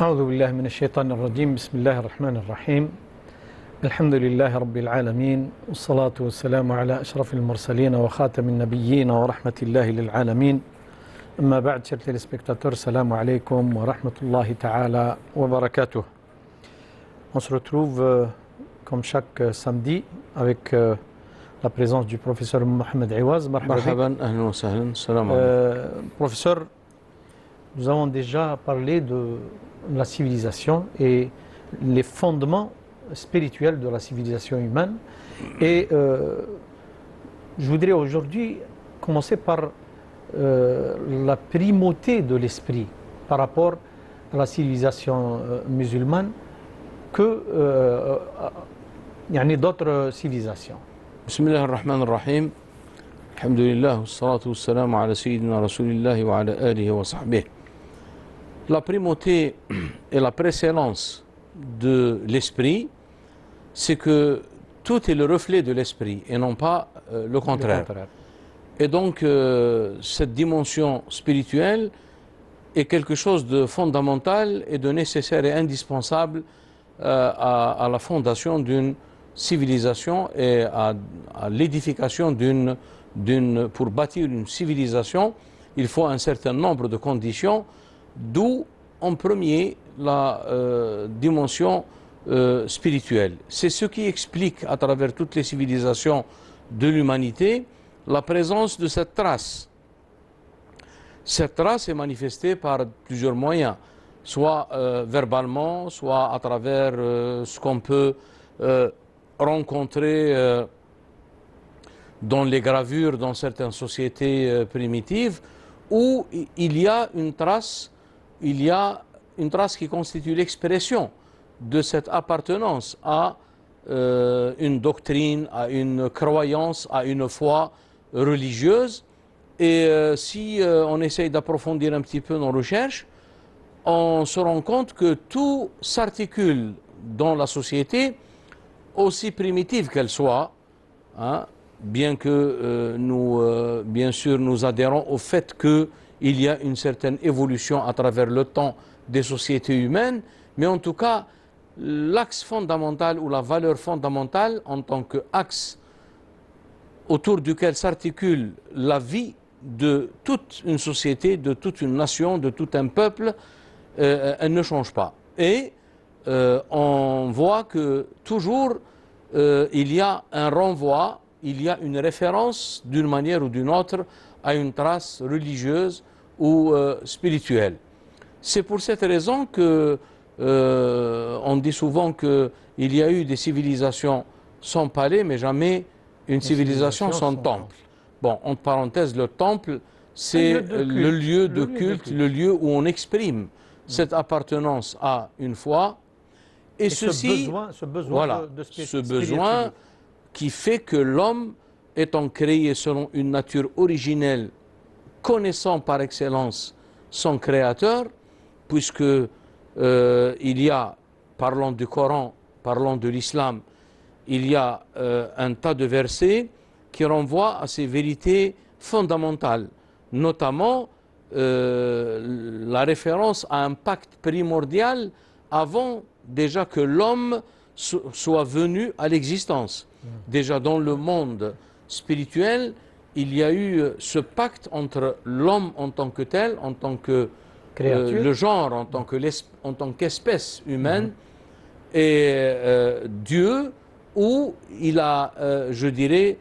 أعوذ بالله من الشيطان الرجيم. بسم الله الرحمن الرحيم. الحمد لله رب العالمين، والصلاة والسلام على أشرف المرسلين وخاتم النبيين ورحمة الله للعالمين. أما بعد, chers téléspectateurs, salam alaikum wa rahmatullahi ta'ala wa barakatuh. On se retrouve comme chaque samedi avec la présence du professeur Mohamed Iwaz. Marhaban, ahlan wa sahlan, salam alaikum. Professeur, nous avons déjà parlé de la civilisation et les fondements spirituels de la civilisation humaine. Et je voudrais aujourd'hui commencer par la primauté de l'esprit par rapport à la civilisation musulmane que d'autres civilisations. Bismillah ar-Rahman ar-Rahim. Alhamdulillah, wassalatu wassalamu ala sayyidina rasulillahi wa ala alihi wa sahbihi. La primauté et la précédence de l'esprit, c'est que tout est le reflet de l'esprit et non pas le contraire. Et donc, cette dimension spirituelle est quelque chose de fondamental et de nécessaire et indispensable à la fondation d'une civilisation et à l'édification pour bâtir une civilisation, il faut un certain nombre de conditions, d'où en premier la dimension spirituelle. C'est ce qui explique à travers toutes les civilisations de l'humanité la présence de cette trace. Cette trace est manifestée par plusieurs moyens, soit verbalement, soit à travers ce qu'on peut rencontrer dans les gravures dans certaines sociétés primitives, où il y a une trace qui constitue l'expression de cette appartenance à une doctrine, à une croyance, à une foi religieuse. Et si on essaye d'approfondir un petit peu nos recherches, on se rend compte que tout s'articule dans la société, aussi primitive qu'elle soit, hein, bien que bien sûr nous adhérons au fait qu'il y a une certaine évolution à travers le temps des sociétés humaines, mais en tout cas l'axe fondamental ou la valeur fondamentale en tant qu'axe autour duquel s'articule la vie de toute une société, de toute une nation, de tout un peuple, elle ne change pas. Et on voit que toujours il y a un renvoi, il y a une référence d'une manière ou d'une autre à une trace religieuse ou spirituelle. C'est pour cette raison que on dit souvent qu'il y a eu des civilisations sans palais, mais jamais une civilisation sans temple. Bon, entre parenthèses, le temple, c'est le lieu de culte, le lieu où on exprime cette appartenance à une foi. Et ceci, ce besoin voilà, ce besoin qui fait que l'homme, étant créé selon une nature originelle, connaissant par excellence son créateur, puisque il y a, parlant du Coran, parlant de l'islam, il y a un tas de versets qui renvoient à ces vérités fondamentales, notamment la référence à un pacte primordial avant déjà que l'homme soit venu à l'existence. Déjà dans le monde spirituel, il y a eu ce pacte entre l'homme en tant que tel, en tant que le genre, en tant qu'espèce humaine, et Dieu, où il a, je dirais,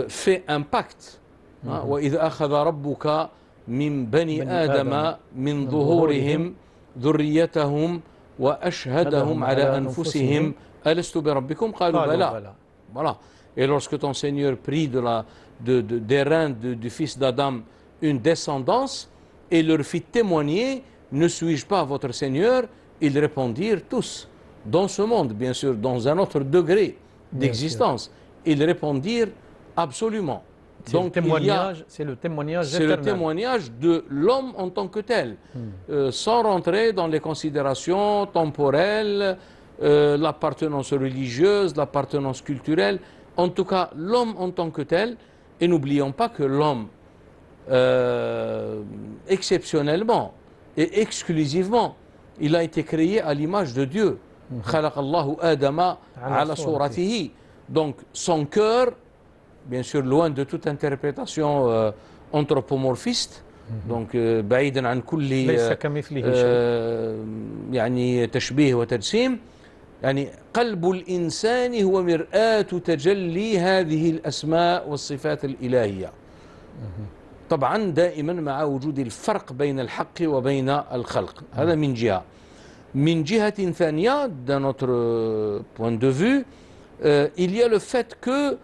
fait un pacte. وَإِذْ أَخَذَ رَبُّكَ مِنْ بَنِي آدَمَ مِنْ ظُهُورِهِمْ ذُرِّيَّتَهُمْ وَأَشْهَدَهُمْ عَلَى أَنفُسِهِمْ أَلَسْتُ بِرَبِّكُمْ قَالُوا بَلَى. Voilà. Et lorsque ton Seigneur prit des reins du fils d'Adam une descendance et leur fit témoigner, ne suis-je pas votre Seigneur? Ils répondirent tous, dans ce monde bien sûr, dans un autre degré d'existence, ils répondirent absolument. Donc c'est le témoignage c'est le témoignage de l'homme en tant que tel, sans rentrer dans les considérations temporelles, l'appartenance religieuse, l'appartenance culturelle, en tout cas l'homme en tant que tel. Et n'oublions pas que l'homme, exceptionnellement et exclusivement, il a été créé à l'image de Dieu. خلق الله آدم على صورته. Donc son cœur, bien sûr loin de toute interprétation anthropomorphiste, donc بعيدا عن كل ليس كمثله شيء. يعني تشبيه وتجسيم. يعني قلب الإنسان هو مرآة تجلي هذه الأسماء والصفات الإلهية. طبعا دائما مع وجود الفرق بين الحق وبين الخلق. هذا من جهة. من جهة ثانية, d'un autre point de vue, il y a le fait que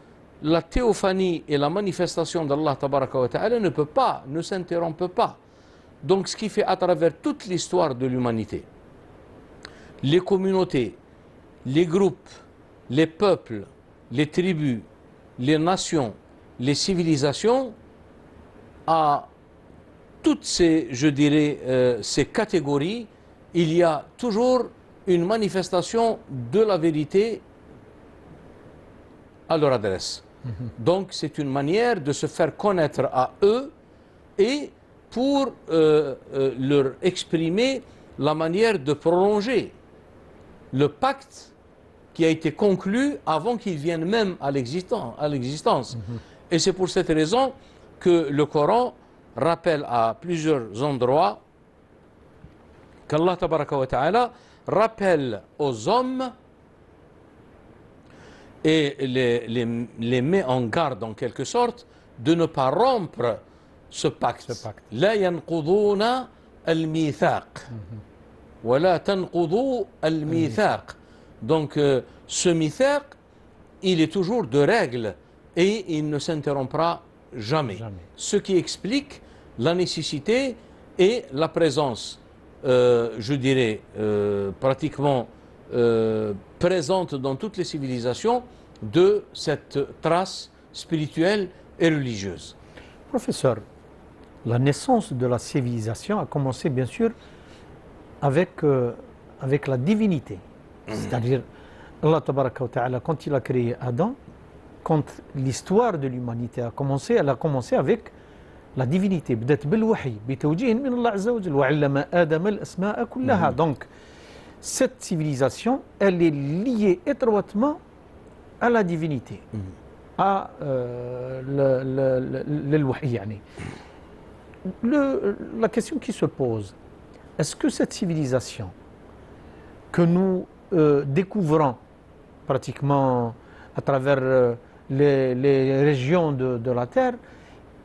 la théophanie et la manifestation d'Allah tabaraka wa ta'ala ne s'interrompent pas. Donc ce qui fait à travers toute l'histoire de l'humanité, les communautés, les groupes, les peuples, les tribus, les nations, les civilisations, à toutes ces, je dirais, ces catégories, il y a toujours une manifestation de la vérité à leur adresse. Donc c'est une manière de se faire connaître à eux et pour leur exprimer la manière de prolonger le pacte qui a été conclu avant qu'ils viennent même à l'existence. Et c'est pour cette raison que le Coran rappelle à plusieurs endroits qu'Allah tabaraka wa ta'ala rappelle aux hommes et les met en garde en quelque sorte de ne pas rompre ce pacte. لا ينقضون الميثاق ولا تنقضوا الميثاق. Donc ce mithaq, il est toujours de règle et il ne s'interrompra jamais. Ce qui explique la nécessité et la présence, je dirais, pratiquement présente dans toutes les civilisations de cette trace spirituelle et religieuse. Professeur, la naissance de la civilisation a commencé bien sûr avec la divinité. C'est-à-dire, Allah tabaraka wa ta'ala, quand il a créé Adam, quand l'histoire de l'humanité a commencé, elle a commencé avec la divinité. بدأت بالوحي بتوجيه من الله عز وجل وعلم آدم الأسماء كلها. Donc, cette civilisation, elle est liée étroitement à la divinité, à le wahy يعني. La question qui se pose, est-ce que cette civilisation que nous découvrons pratiquement à travers les régions de la Terre,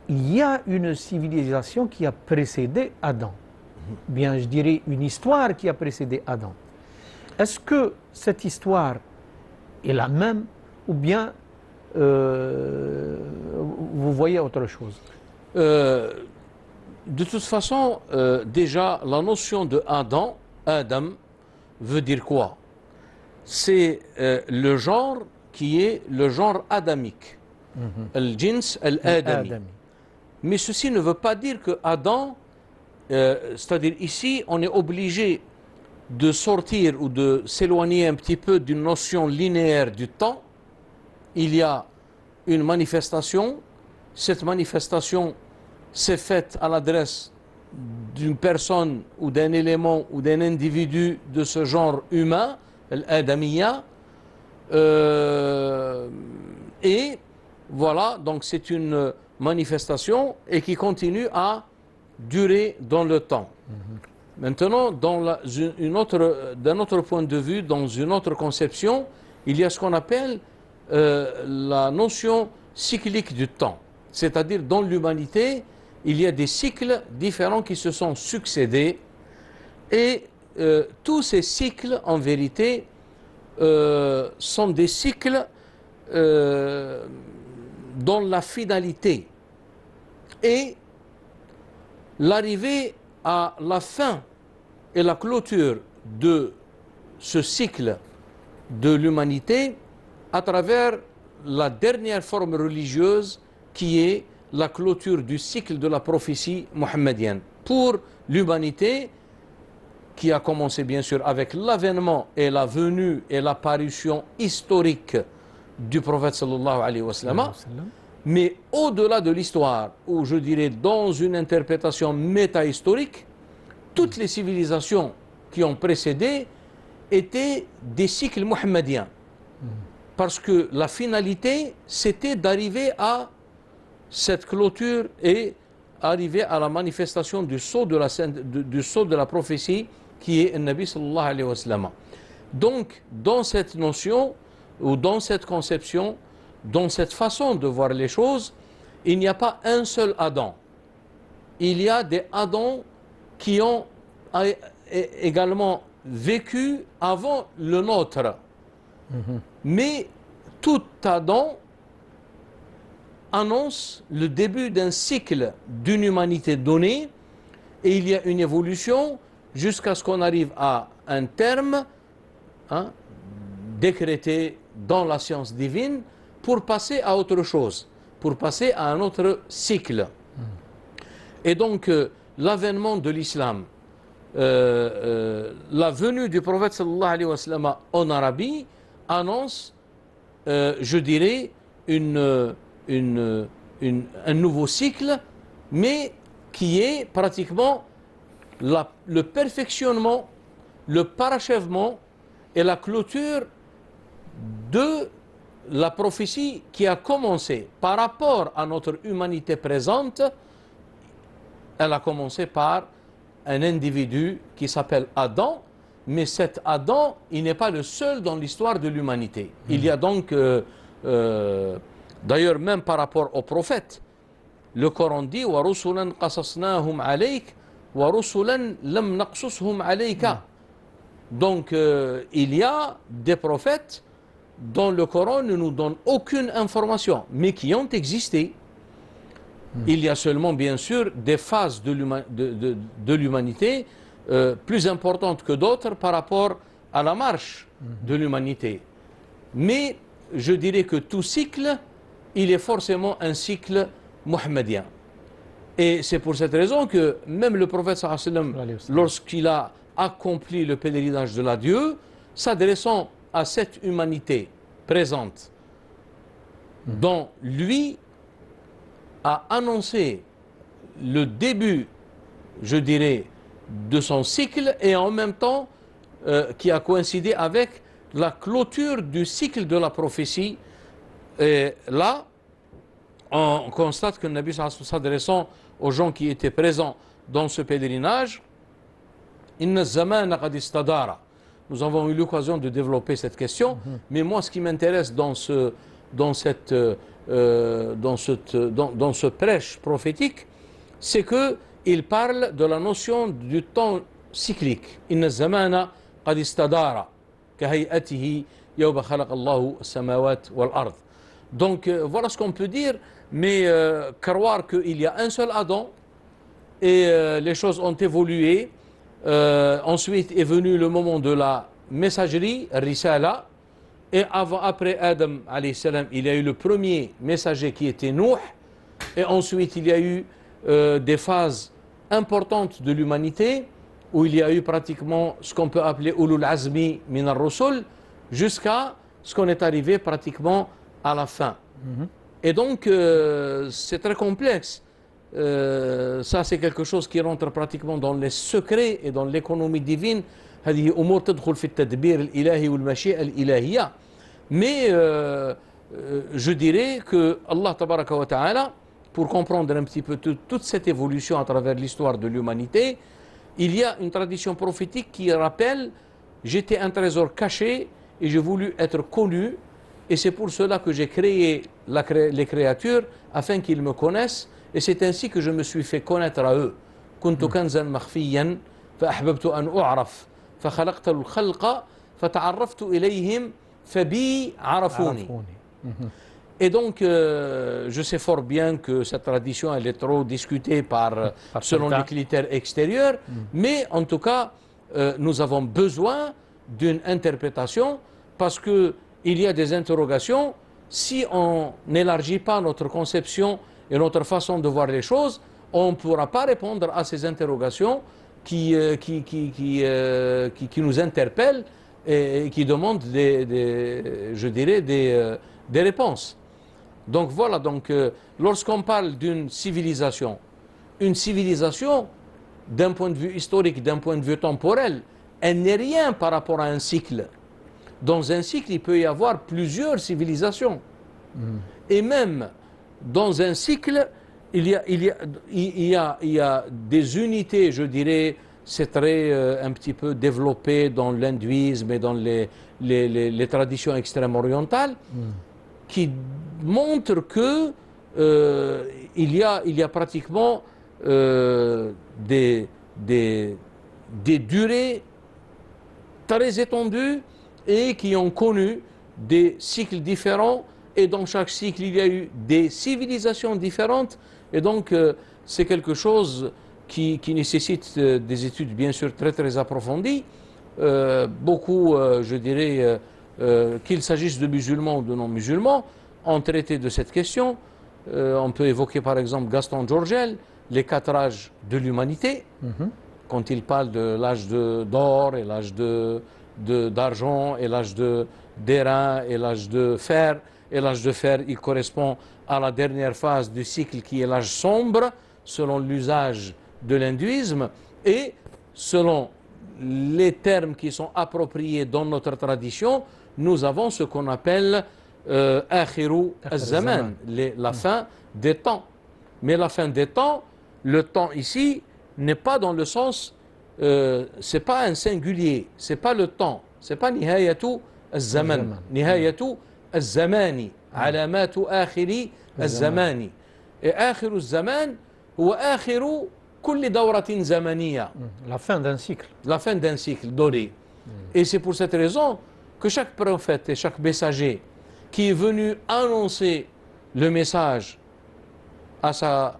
il y a une civilisation qui a précédé Adam, bien je dirais une histoire qui a précédé Adam. Est-ce que cette histoire est la même ou bien vous voyez autre chose? De toute façon, déjà la notion de Adam veut dire quoi? C'est le genre qui est le genre adamique, al-jins al-adami. Mais ceci ne veut pas dire que Adam, c'est-à-dire ici, on est obligé de sortir ou de s'éloigner un petit peu d'une notion linéaire du temps. Il y a une manifestation, cette manifestation s'est faite à l'adresse d'une personne ou d'un élément ou d'un individu de ce genre humain, l'adamiyya, et voilà, donc c'est une manifestation et qui continue à durer dans le temps. Maintenant, d'un autre point de vue, dans une autre conception, il y a ce qu'on appelle la notion cyclique du temps. C'est-à-dire, dans l'humanité, il y a des cycles différents qui se sont succédés et tous ces cycles, en vérité, sont des cycles dont la finalité et l'arrivée à la fin et la clôture de ce cycle de l'humanité à travers la dernière forme religieuse qui est la clôture du cycle de la prophétie mohammedienne pour l'humanité qui a commencé bien sûr avec l'avènement et la venue et l'apparition historique du prophète sallallahu alayhi wa sallam. Mais au-delà de l'histoire, ou je dirais dans une interprétation métahistorique, toutes les civilisations qui ont précédé étaient des cycles mohammediens. Parce que la finalité, c'était d'arriver à cette clôture et arriver à la manifestation du sceau de la prophétie qui est le Nabi sallallahu alayhi wa sallam. Donc, dans cette notion, ou dans cette conception, dans cette façon de voir les choses, il n'y a pas un seul Adam. Il y a des Adams qui ont également vécu avant le nôtre. Mais tout Adam annonce le début d'un cycle d'une humanité donnée et il y a une évolution jusqu'à ce qu'on arrive à un terme décrété dans la science divine pour passer à autre chose, pour passer à un autre cycle. Et donc, l'avènement de l'islam, la venue du prophète sallallahu alayhi wa sallam en Arabie annonce, je dirais, un nouveau cycle, mais qui est pratiquement le perfectionnement, le parachèvement et la clôture de la prophétie qui a commencé par rapport à notre humanité présente. Elle a commencé par un individu qui s'appelle Adam, mais cet Adam, il n'est pas le seul dans l'histoire de l'humanité. Il y a donc, d'ailleurs même par rapport aux prophètes, le Coran dit « وَرُسُلًا قَصَصْنَاهُمْ عَلَيْكَ وَرُسُلًا لَمْ نَقْصُصْهُمْ عَلَيْكَ » Donc il y a des prophètes dont le Coran ne nous donne aucune information, mais qui ont existé. Il y a seulement, bien sûr, des phases de l'humanité plus importantes que d'autres par rapport à la marche de l'humanité. Mais je dirais que tout cycle, il est forcément un cycle mohammedien. Et c'est pour cette raison que même le prophète sallallahu alayhi wa sallam, lorsqu'il a accompli le pèlerinage de l'adieu, s'adressant à cette humanité présente, dont lui a annoncé le début, je dirais, de son cycle et en même temps qui a coïncidé avec la clôture du cycle de la prophétie. Et là, on constate que le Nabi s'adressant aux gens qui étaient présents dans ce pèlerinage, Inna zamana qad istadara. Nous avons eu l'occasion de développer cette question, mais moi ce qui m'intéresse dans ce prêche prophétique, c'est qu'il parle de la notion du temps cyclique. Inna zamana qad istadara kahayatihi yawma khalaqa Allahu as-samawati wal ard. Donc voilà ce qu'on peut dire, mais croire qu'il y a un seul Adam et les choses ont évolué. Ensuite est venu le moment de la messagerie, Risala, et après Adam alayhi salam, il y a eu le premier messager qui était Nuh, et ensuite il y a eu des phases importantes de l'humanité où il y a eu pratiquement ce qu'on peut appeler Ulul Azmi min ar-Rusul, jusqu'à ce qu'on est arrivé pratiquement à la fin. Et donc c'est très complexe. Ça c'est quelque chose qui rentre pratiquement dans les secrets et dans l'économie divine. هذه أمور تدخل في التدبير الإلهي والمشيئة الإلهية. Mais je dirais que Allah tabaraka wa ta'ala, pour comprendre un petit peu toute cette évolution à travers l'histoire de l'humanité, il y a une tradition prophétique qui rappelle: j'étais un trésor caché et j'ai voulu être connu, et c'est pour cela que j'ai créé les créatures afin qu'ils me connaissent. Et c'est ainsi que je me suis fait connaître à eux. كنت كنزا مخفيا فأحببت أن أعرف فخلقت الخلق فتعرفت إليهم فبي عرفوني. Et donc, je sais fort bien que cette tradition elle est trop discutée selon les critères extérieurs, mais en tout cas, nous avons besoin d'une interprétation parce qu'il y a des interrogations. Si on n'élargit pas notre conception et notre façon de voir les choses, on ne pourra pas répondre à ces interrogations qui nous interpellent et qui demandent je dirais des réponses. Donc voilà, lorsqu'on parle d'une civilisation, une civilisation d'un point de vue historique, d'un point de vue temporel, elle n'est rien par rapport à un cycle. Dans un cycle, il peut y avoir plusieurs civilisations. Et même dans un cycle, il y a des unités, je dirais, c'est très un petit peu développé dans l'hindouisme et dans les traditions extrêmes orientales, qui montrent que il y a pratiquement des durées très étendues et qui ont connu des cycles différents, et dans chaque cycle il y a eu des civilisations différentes, et donc c'est quelque chose qui nécessite des études bien sûr très approfondies. Beaucoup, je dirais, qu'il s'agisse de musulmans ou de non-musulmans, ont traité de cette question. On peut évoquer par exemple Gaston Georgel, les 4 âges de l'humanité, quand il parle de l'âge d'or et l'âge d'argent et l'âge d'airain et l'âge de fer. Et l'âge de fer, il correspond à la dernière phase du cycle qui est l'âge sombre, selon l'usage de l'hindouisme, et selon les termes qui sont appropriés dans notre tradition, nous avons ce qu'on appelle Akhiru al-Zaman, la fin des temps. Mais la fin des temps, le temps ici n'est pas dans le sens, c'est pas un singulier, c'est pas le temps, c'est pas Nihayatu al-Zaman, Nihayatu al-Zamani, Alamatu Akhiri al-Zamani. Et Akhiru al-Zaman, ou Akhiru kulli dawratin zamaniya. La fin d'un cycle. La fin d'un cycle donné. Et c'est pour cette raison que chaque prophète et chaque messager qui est venu annoncer le message à sa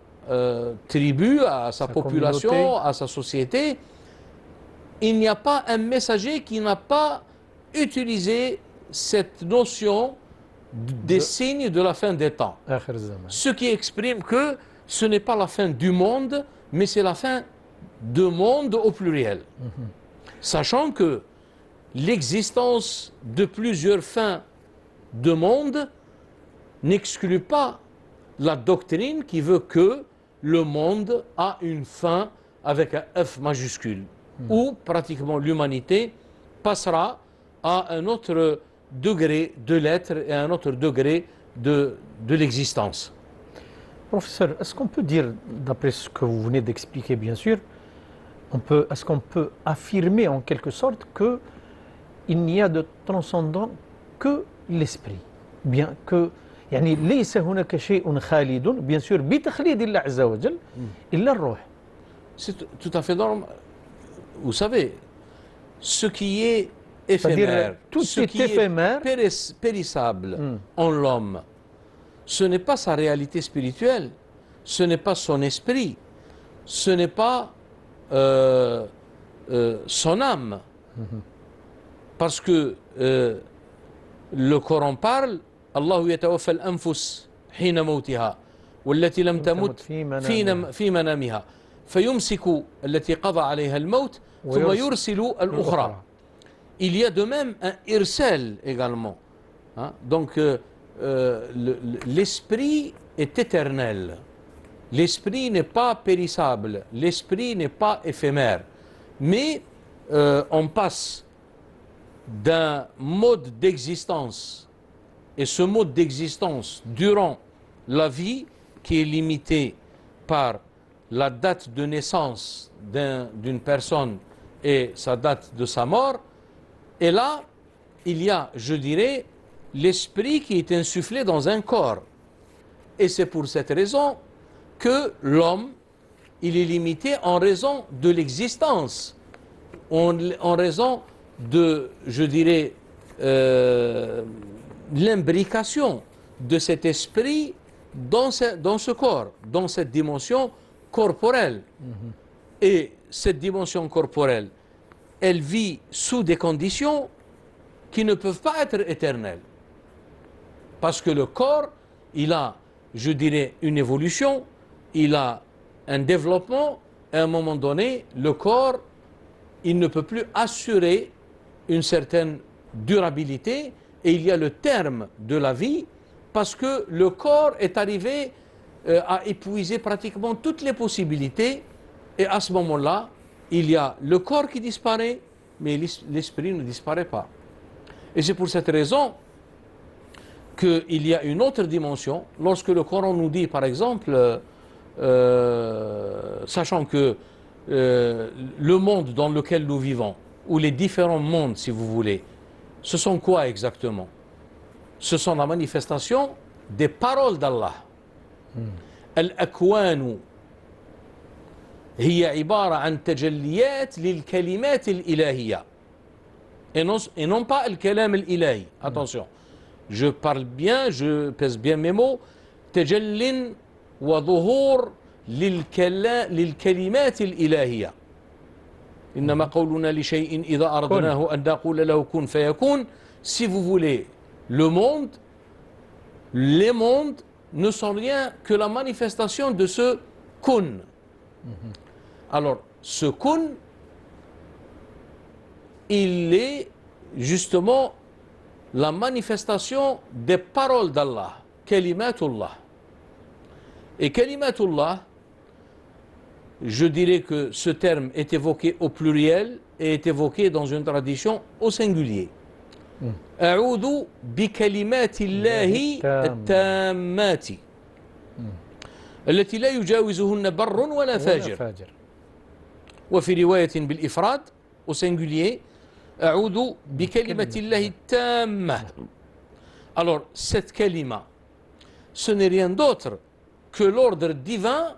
tribu, à sa population, communauté, à sa société, il n'y a pas un messager qui n'a pas utilisé cette notion des signes de la fin des temps. Ce qui exprime que ce n'est pas la fin du monde, mais c'est la fin de monde au pluriel. Sachant que l'existence de plusieurs fins de monde n'exclut pas la doctrine qui veut que le monde a une fin avec un F majuscule, où pratiquement l'humanité passera à un autre degré de l'être et à un autre degré de l'existence. Professeur, est-ce qu'on peut dire, d'après ce que vous venez d'expliquer bien sûr, est-ce qu'on peut affirmer en quelque sorte qu'il n'y a de transcendant que l'esprit, bien que يعني ليس هناك شيء خالد bien sûr بتخليد الله عز وجل إلا الروح. C'est tout à fait normal. Vous savez, ce qui est éphémère, ce qui est périssable en l'homme, ce n'est pas sa réalité spirituelle, ce n'est pas son esprit, ce n'est pas son âme. Parce que le Coran parle, الله يتوفى الأنفس حين موتها والتي لم تمت في منامها فيمسك التي قضى عليها الموت ثم يرسل الأخرى. Il y a de même un irsal également. Donc l'esprit est éternel. L'esprit n'est pas périssable. L'esprit n'est pas éphémère. Mais on passe d'un mode d'existence, et ce mode d'existence durant la vie qui est limité par la date de naissance d'une personne et sa date de sa mort. Et là, il y a, je dirais, l'esprit qui est insufflé dans un corps. Et c'est pour cette raison que l'homme, il est limité en raison de l'existence, en raison de, je dirais, l'imbrication de cet esprit dans ce corps, dans cette dimension corporelle. Et cette dimension corporelle, elle vit sous des conditions qui ne peuvent pas être éternelles. Parce que le corps, il a, je dirais, une évolution, il a un développement, et à un moment donné, le corps, il ne peut plus assurer une certaine durabilité, et il y a le terme de la vie, parce que le corps est arrivé à épuiser pratiquement toutes les possibilités, et à ce moment-là, il y a le corps qui disparaît, mais l'esprit ne disparaît pas. Et c'est pour cette raison qu'il y a une autre dimension. Lorsque le Coran nous dit, par exemple, sachant que le monde dans lequel nous vivons, ou les différents mondes, si vous voulez, ce sont quoi exactement? Ce sont la manifestation des paroles d'Allah. Al-Akwanu هي عبارة عن تجليات للكلمات الإلهية et non pas le kalam al-ilahi. Attention, je parle bien, je pèse bien mes mots. تجل وظهور للكلمات الإلهية. إنما قولنا لشيء إذا أردناه أن نقول له كن فيكون. Si vous voulez, le monde, les mondes ne sont rien que la manifestation de ce kun. Alors, ce kun, il est justement la manifestation des paroles d'Allah, kalimatullah. Et kalimatullah, je dirais que ce terme est évoqué au pluriel et est évoqué dans une tradition au singulier. أعوذ بكلمات الله التامات التي لا يجاوزهن بر ولا فاجر. وفي رواية بالإفراد au singulier أعوذ بكلمة الله التامة. Alors cette kalima, ce n'est rien d'autre que l'ordre divin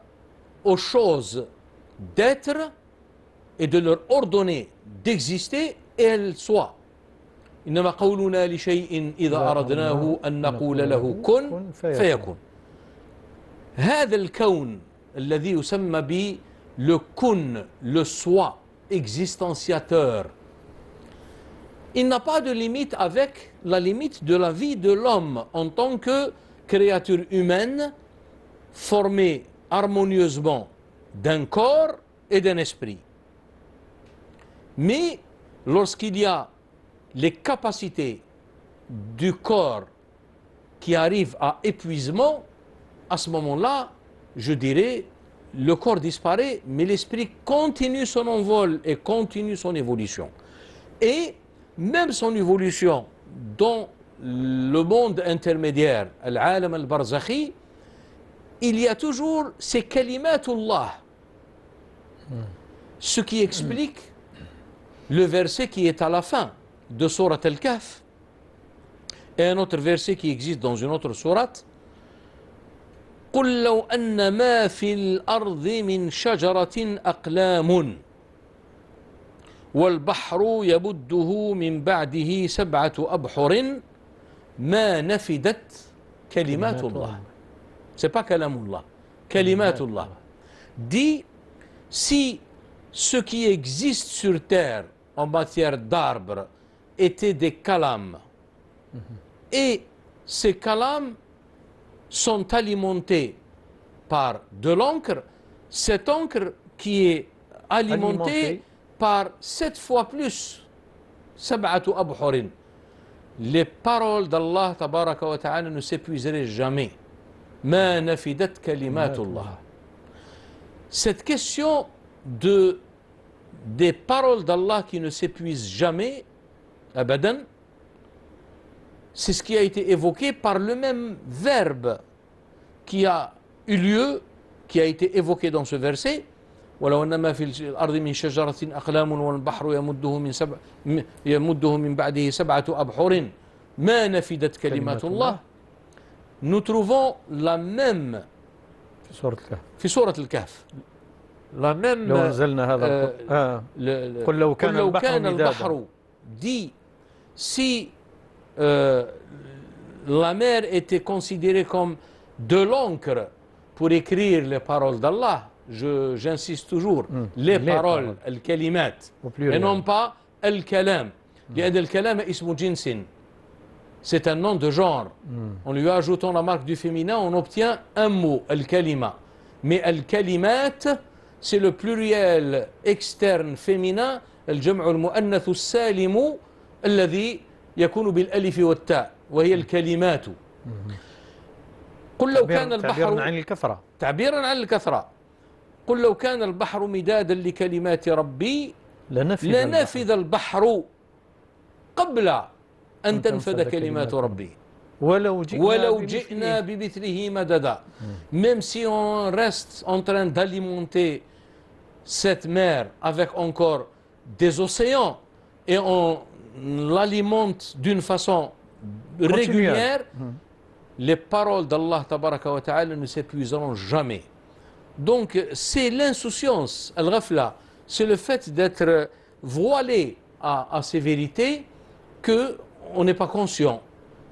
aux choses d'être et de leur ordonner d'exister et elles soient. إنما قولنا لشيء إذا أردناه أن نقول له كن فيكون. هذا الكون الذي يسمى ب le kun, le soi existentiateur, il n'a pas de limite avec la limite de la vie de l'homme en tant que créature humaine formée harmonieusement d'un corps et d'un esprit. Mais lorsqu'il y a les capacités du corps qui arrivent à épuisement, à ce moment-là, je dirais, le corps disparaît, mais l'esprit continue son envol et continue son évolution. Et même son évolution dans le monde intermédiaire, al-alam al-barzakhi, il y a toujours ces kalimatullah. Ce qui explique le verset qui est à la fin de Surat al-Kahf et un autre verset qui existe dans une autre sourate. قل لو أن ما في الأرض من شجرة أقلام والبحر يمده من بعده سبعة أبحر ما نفدت كلمات الله. C'est pas kalamullah, kalimatullah. Dit, si ce qui existe sur terre en matière d'arbres étaient des kalams et ces kalams sont alimentés par de l'encre, cette encre qui est alimentée par 7 fois plus, sab'atu abhurin. Les paroles d'Allah tabaraka wa ta'ala ne s'épuiseraient jamais. Ma nafidat kalimatullah. Cette question des paroles d'Allah qui ne s'épuisent jamais, abadan, c'est ce qui a été évoqué par le même verbe qui a eu lieu, qui a été évoqué dans ce verset. ولو أن ما في الأرض من شجرة أقلام والبحر يمده من بعده سبعة أبحر ما نفدت كلمات الله. Nous trouvons la même في سورة الكهف. La même لو نزلنا هذا قل لو كان البحر dit si la mer était considérée comme de l'encre pour écrire les paroles d'Allah, j'insiste toujours, les paroles, al-kalimat, et non pas al-kalam. لأن الكلام اسم جنس, c'est un nom de genre. En lui ajoutant la marque du féminin, on obtient un mot, al-kalima. Mais al-kalimat, c'est le pluriel externe féminin, الجمع المؤنث السالم الذي يكون بالألف والتاء وهي الكلمات. قل لو كان البحر تعبيرا عن الكثرة. تعبيرا عن الكثرة. قل لو كان البحر مدادا لكلمات ربي لنفذ البحر قبل أن تنفذ كلمات ربي ولو جئنا بمثله مددا. Même si on reste en train d'alimenter cette mer avec encore des océans et on l'alimente d'une façon régulière, les paroles d'Allah tabaraka wa ta'ala ne s'épuiseront jamais. Donc c'est l'insouciance, al-ghafla, c'est le fait d'être voilé à ces vérités qu'on n'est pas conscient.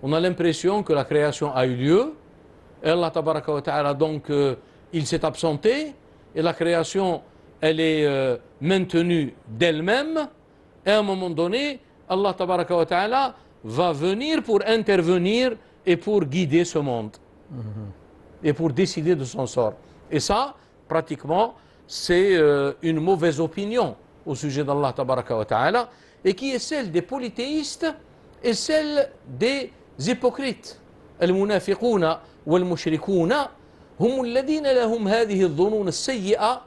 On a l'impression que la création a eu lieu, et Allah tabaraka wa ta'ala donc il s'est absenté, et la création elle est maintenue d'elle-même, et à un moment donné, Allah tabaraka wa ta'ala va venir pour intervenir et pour guider ce monde, et pour décider de son sort. Et ça, pratiquement, c'est une mauvaise opinion au sujet d'Allah tabaraka wa ta'ala, et qui est celle des polythéistes et celle des hypocrites. المنافقون والمشركون هم الذين لهم هذه الظنون السيئة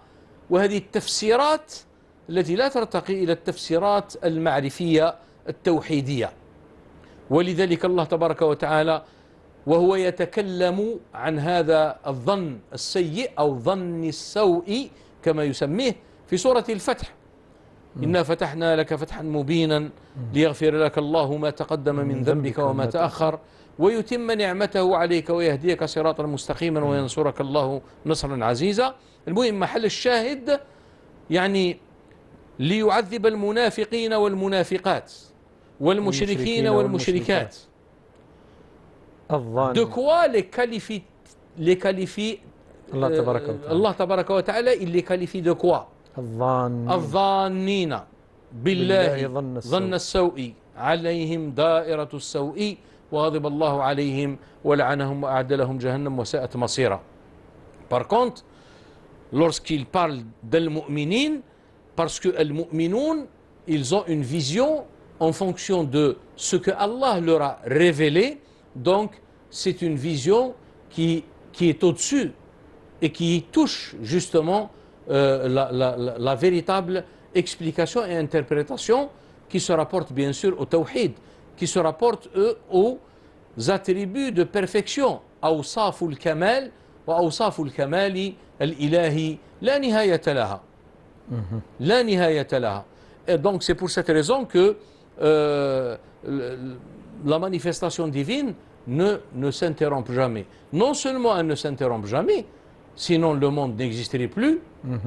وهذه التفسيرات التي لا ترتقي إلى التفسيرات المعرفية التوحيدية. ولذلك الله تبارك وتعالى وهو يتكلم عن هذا الظن السيء أو ظن السوء كما يسميه في سورة الفتح: إنا فتحنا لك فتحا مبينا ليغفر لك الله ما تقدم من ذنبك وما تأخر ويتم نعمته عليك ويهديك صراطا مستقيما وينصرك الله نصرا عزيزا. المهم محل الشاهد يعني ليعذب المنافقين والمنافقات والمشركين والمشركات. De quoi les qualifie Allah tabaraka wa ta'ala, il les qualifie de quoi? الظانين بالله ظن السوء عليهم دائرة السوء وغضب الله عليهم ولعنهم وأعد لهم جهنم وساءت مصيرا. Par contre, lorsqu'il parle d'al-mu'minin, parce que al-mu'minoun, ils ont une vision en fonction de ce que Allah leur a révélé, donc c'est une vision qui est au-dessus et qui touche justement la véritable explication et interprétation qui se rapporte bien sûr au tawhid, qui se rapporte aux attributs de perfection, أوصاف الكمال وأوصاف الكمال الإلهي لا نهاية لها. لا نهاية لها. Et donc c'est pour cette raison que la manifestation divine ne s'interrompt jamais. Non seulement elle ne s'interrompt jamais, sinon le monde n'existerait plus,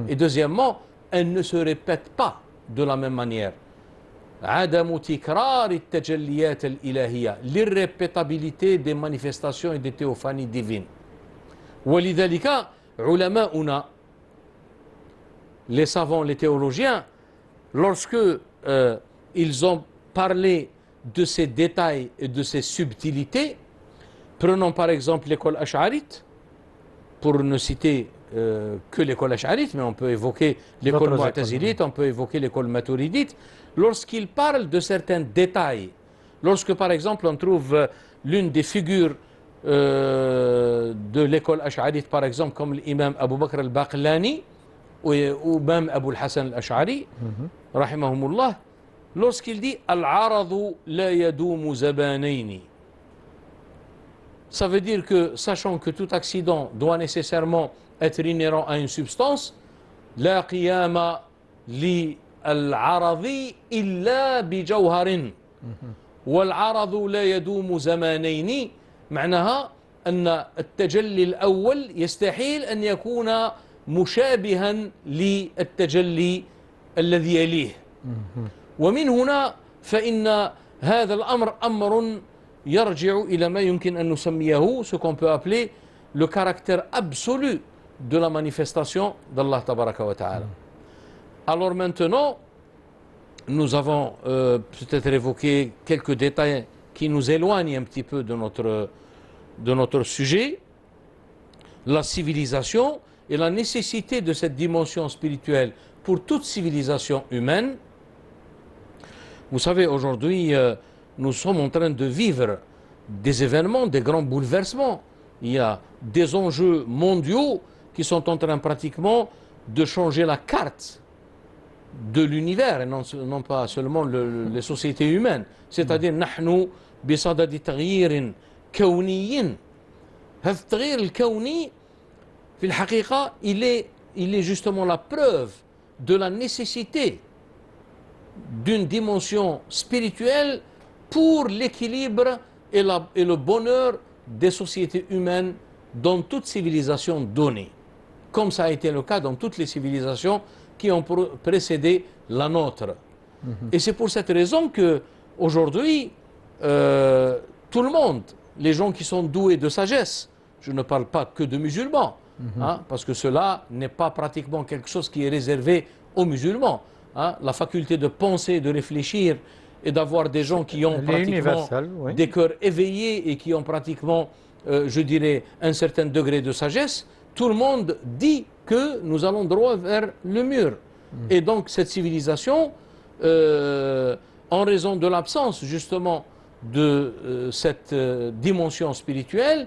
et deuxièmement, elle ne se répète pas de la même manière. عدم تكرار التجليات الإلهية, l'irrépétabilité des manifestations et des théophanies divines. ولذلك علماؤنا, les savants, les théologiens, lorsque ils ont parlé de ces détails et de ces subtilités, prenons par exemple l'école ash'arite, pour ne citer que l'école ash'arite, mais on peut évoquer l'école mu'tazilite, on peut évoquer l'école maturidite. Lorsqu'ils parlent de certains détails, lorsque par exemple on trouve l'une des figures de l'école ash'arite, par exemple comme l'imam Abu Bakr al-Baqlani ou même Abu al-Hasan al-Ash'ari, rahimahumullah, lorsqu'il dit « Al-aradu la yadumu zabanayni », ça veut dire que, sachant que tout accident doit nécessairement être inhérent à une substance, la qiyama li al-aradi illa bi jawharin wal-aradu la yadumu zamanayni, معناها أن التجلي الأول يستحيل أن يكون مشابها للتجلي الذي يليه. ومن هنا فإن هذا الأمر أمر يرجع إلى ما يمكن أن نسميه ce qu'on peut appeler le caractère absolu de la manifestation d'Allah tabaraka wa ta'ala. Alors maintenant, nous avons peut-être évoqué quelques détails qui nous éloignent un petit peu de notre sujet, la civilisation et la nécessité de cette dimension spirituelle pour toute civilisation humaine. Vous savez, aujourd'hui, nous sommes en train de vivre des événements, des grands bouleversements. Il y a des enjeux mondiaux qui sont en train pratiquement de changer la carte de l'univers et non pas seulement les sociétés humaines. C'est-à-dire نحن بصدد تغيير كوني. هذا التغيير الكوني في الحقيقة il est justement la preuve de la nécessité d'une dimension spirituelle pour l'équilibre et le bonheur des sociétés humaines dans toute civilisation donnée, comme ça a été le cas dans toutes les civilisations qui ont précédé la nôtre. Et c'est pour cette raison que aujourd'hui, tout le monde, les gens qui sont doués de sagesse, je ne parle pas que de musulmans, hein, parce que cela n'est pas pratiquement quelque chose qui est réservé aux musulmans. Hein, la faculté de penser, de réfléchir et d'avoir des gens qui ont pratiquement oui, des cœurs éveillés et qui ont pratiquement, je dirais, un certain degré de sagesse, tout le monde dit que nous allons droit vers le mur. Et donc cette civilisation, en raison de l'absence justement de cette dimension spirituelle,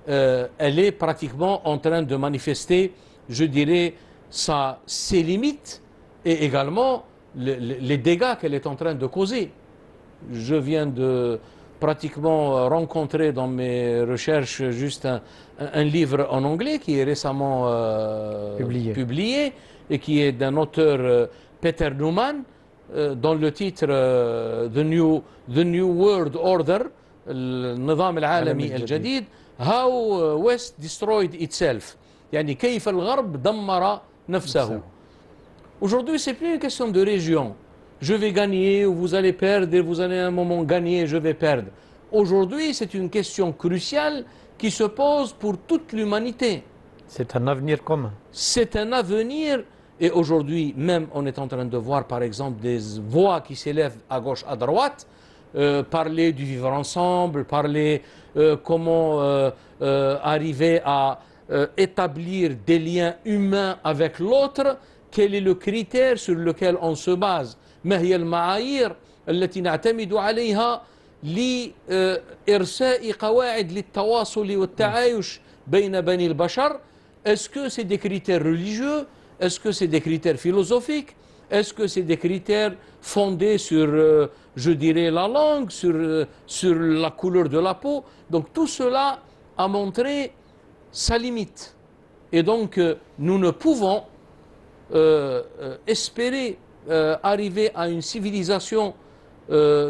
elle est pratiquement en train de manifester, je dirais, ses limites et également les dégâts qu'elle est en train de causer. Je viens de pratiquement rencontrer dans mes recherches juste un livre en anglais qui est récemment publié et qui est d'un auteur Peter Newman dont le titre The New World Order, النظام العالمي الجديد, How West Destroyed Itself, يعني كيف الغرب دمر نفسه. Aujourd'hui, ce n'est plus une question de région. Je vais gagner, ou vous allez perdre, et vous allez à un moment gagner, je vais perdre. Aujourd'hui, c'est une question cruciale qui se pose pour toute l'humanité. C'est un avenir commun. C'est un avenir, et aujourd'hui, même on est en train de voir par exemple des voix qui s'élèvent à gauche, à droite, parler du vivre ensemble, parler comment arriver à établir des liens humains avec l'autre. Quel est le critère sur lequel on se base? ما هي المعايير التي نعتمد عليها لإرساء قواعد للتواصل والتعايش بين بني البشر? Est-ce que c'est des critères religieux? Est-ce que c'est des critères philosophiques? Est-ce que c'est des critères fondés sur, je dirais, la langue, sur la couleur de la peau? Donc tout cela a montré sa limite. Et donc nous ne pouvons espérer arriver à une civilisation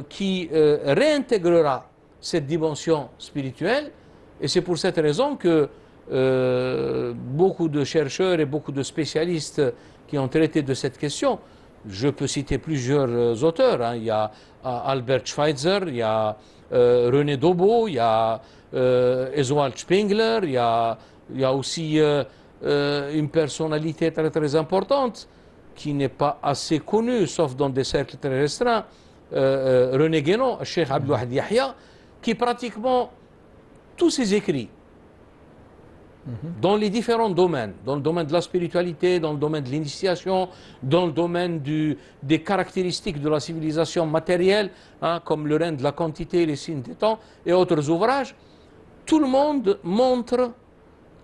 qui réintégrera cette dimension spirituelle. Et c'est pour cette raison que beaucoup de chercheurs et beaucoup de spécialistes qui ont traité de cette question, je peux citer plusieurs auteurs, hein. Il y a Albert Schweitzer, il y a René Daubeau, il y a Oswald Spengler, il y a aussi une personnalité très très importante qui n'est pas assez connue, sauf dans des cercles très restreints, René Guénon, Cheikh Abdouahad Yahya, qui pratiquement tous ses écrits dans les différents domaines, dans le domaine de la spiritualité, dans le domaine de l'initiation, dans le domaine des caractéristiques de la civilisation matérielle, hein, comme le règne de la quantité, les signes des temps et autres ouvrages, tout le monde montre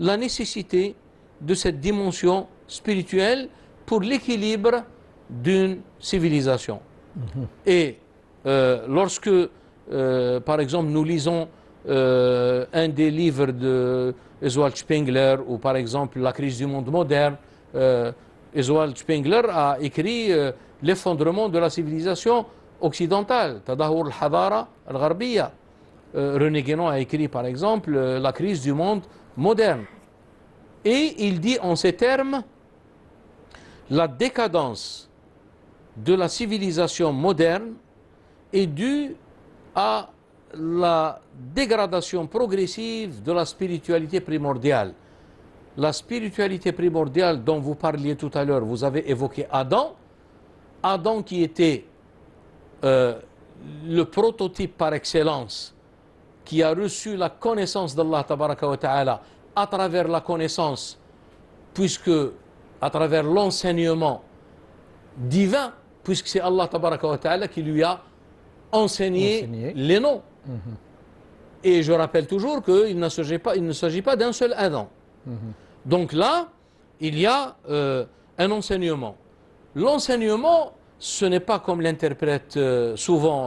la nécessité de cette dimension spirituelle pour l'équilibre d'une civilisation. Et lorsque, par exemple, nous lisons un des livres de Oswald Spengler ou par exemple La crise du monde moderne, Oswald Spengler a écrit l'effondrement de la civilisation occidentale, Tadahur al-Hadara al-Gharbiya. René Guénon a écrit par exemple La crise du monde moderne. Et il dit en ces termes, la décadence de la civilisation moderne est due à la dégradation progressive de la spiritualité primordiale. La spiritualité primordiale dont vous parliez tout à l'heure, vous avez évoqué Adam. Adam qui était le prototype par excellence, qui a reçu la connaissance d'Allah tabaraka wa ta'ala à travers la connaissance, puisque à travers l'enseignement divin, puisque c'est Allah tabaraka wa ta'ala qui lui a enseigné les noms. Et je rappelle toujours qu'il ne s'agit pas d'un seul Adam. Donc là, il y a un enseignement. l'enseignement, ce n'est pas comme l'interprètent souvent